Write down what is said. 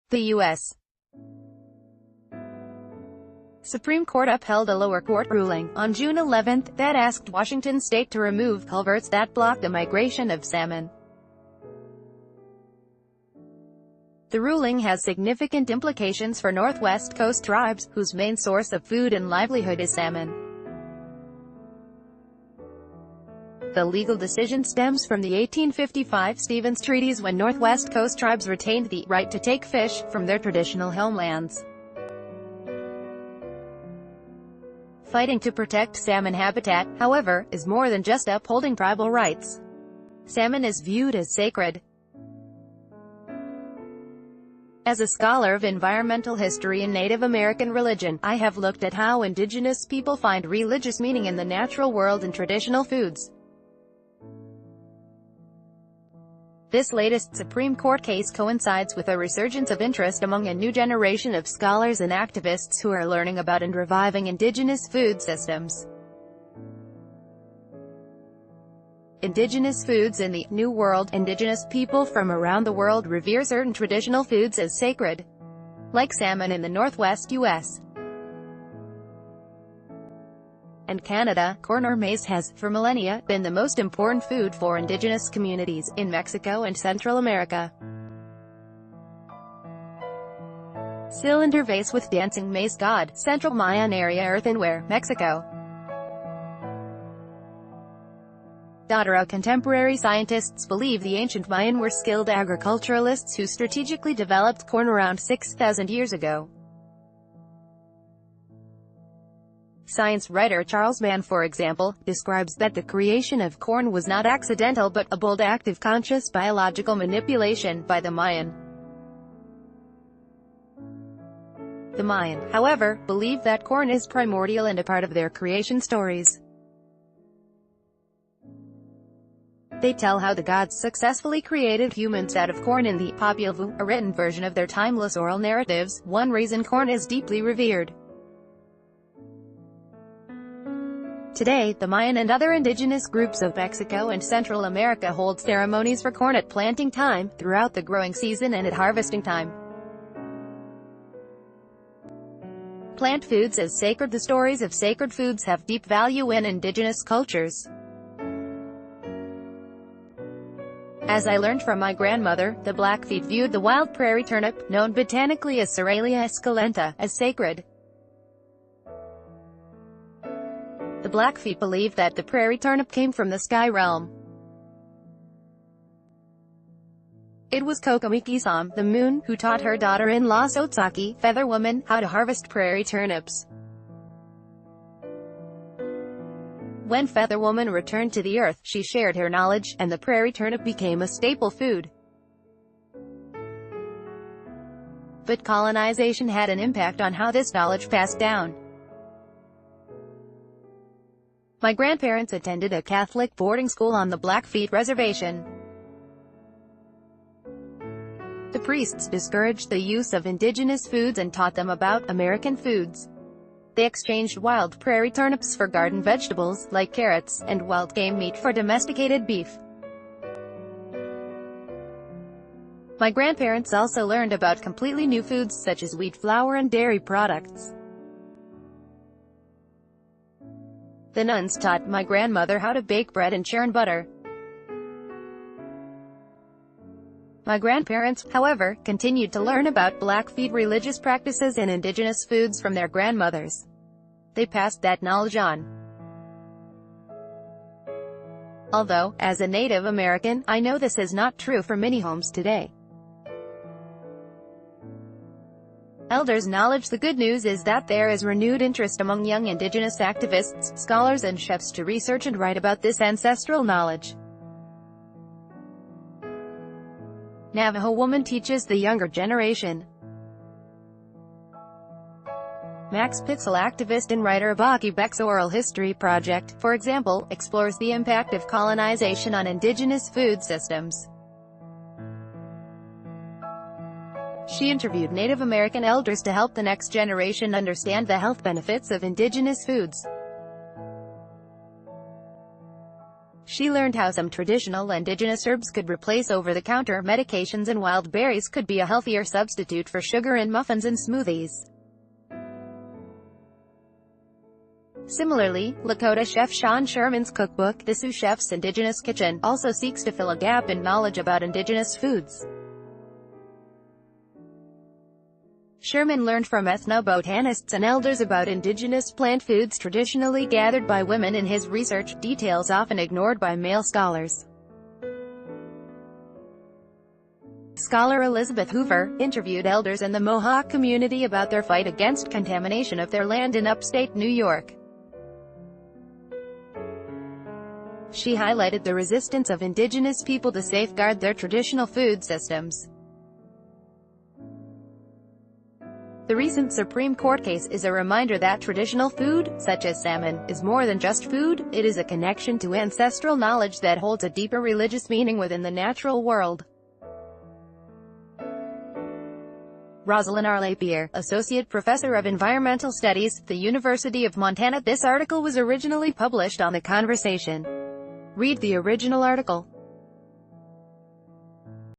The U.S. Supreme Court upheld a lower court ruling, on June 11, that asked Washington state to remove culverts that block the migration of salmon. The ruling has significant implications for Northwest Coast tribes, whose main source of food and livelihood is salmon. The legal decision stems from the 1855 Stevens Treaties, when Northwest Coast tribes retained the right to take fish from their traditional homelands. Fighting to protect salmon habitat, however, is more than just upholding tribal rights. Salmon is viewed as sacred. As a scholar of environmental history and Native American religion, I have looked at how indigenous people find religious meaning in the natural world and traditional foods. This latest Supreme Court case coincides with a resurgence of interest among a new generation of scholars and activists who are learning about and reviving indigenous food systems. Indigenous foods in the New World. Indigenous people from around the world revere certain traditional foods as sacred, like salmon in the Northwest U.S. and Canada. Corn or maize has, for millennia, been the most important food for indigenous communities, in Mexico and Central America. Cylinder vase with dancing maize god, Central Mayan area earthenware, Mexico. Contemporary scientists believe the ancient Mayan were skilled agriculturalists who strategically developed corn around 6,000 years ago. Science writer Charles Mann, for example, describes that the creation of corn was not accidental but a bold act of conscious biological manipulation by the Mayan. The Mayan, however, believe that corn is primordial and a part of their creation stories. They tell how the gods successfully created humans out of corn in the Popol Vuh, a written version of their timeless oral narratives. One reason corn is deeply revered today, the Mayan and other indigenous groups of Mexico and Central America hold ceremonies for corn at planting time, throughout the growing season and at harvesting time. Plant foods as sacred. The stories of sacred foods have deep value in indigenous cultures. As I learned from my grandmother, the Blackfeet viewed the wild prairie turnip, known botanically as Soralia esculenta, as sacred. The Blackfeet believed that the prairie turnip came from the sky realm. It was Kokomiki-sam, the moon, who taught her daughter-in-law Sotsaki, Feather Woman, how to harvest prairie turnips. When Feather Woman returned to the earth, she shared her knowledge, and the prairie turnip became a staple food. But colonization had an impact on how this knowledge passed down. My grandparents attended a Catholic boarding school on the Blackfeet Reservation. The priests discouraged the use of indigenous foods and taught them about American foods. They exchanged wild prairie turnips for garden vegetables, like carrots, and wild game meat for domesticated beef. My grandparents also learned about completely new foods such as wheat flour and dairy products. The nuns taught my grandmother how to bake bread and churn butter. My grandparents, however, continued to learn about Blackfeet religious practices and indigenous foods from their grandmothers. They passed that knowledge on. Although, as a Native American, I know this is not true for many homes today. Elders' knowledge. The good news is that there is renewed interest among young indigenous activists, scholars and chefs to research and write about this ancestral knowledge. Navajo woman teaches the younger generation. Max Pitzel, activist and writer of Quebec's Oral History Project, for example, explores the impact of colonization on indigenous food systems. She interviewed Native American elders to help the next generation understand the health benefits of indigenous foods. She learned how some traditional indigenous herbs could replace over-the-counter medications and wild berries could be a healthier substitute for sugar in muffins and smoothies. Similarly, Lakota chef Sean Sherman's cookbook, The Sioux Chef's Indigenous Kitchen, also seeks to fill a gap in knowledge about indigenous foods. Sherman learned from ethnobotanists and elders about indigenous plant foods traditionally gathered by women in his research, details often ignored by male scholars. Scholar Elizabeth Hoover interviewed elders in the Mohawk community about their fight against contamination of their land in upstate New York. She highlighted the resistance of indigenous people to safeguard their traditional food systems. The recent Supreme Court case is a reminder that traditional food, such as salmon, is more than just food. It is a connection to ancestral knowledge that holds a deeper religious meaning within the natural world. Rosalind R. Lapierre, Associate Professor of Environmental Studies, the University of Montana. This article was originally published on The Conversation. Read the original article.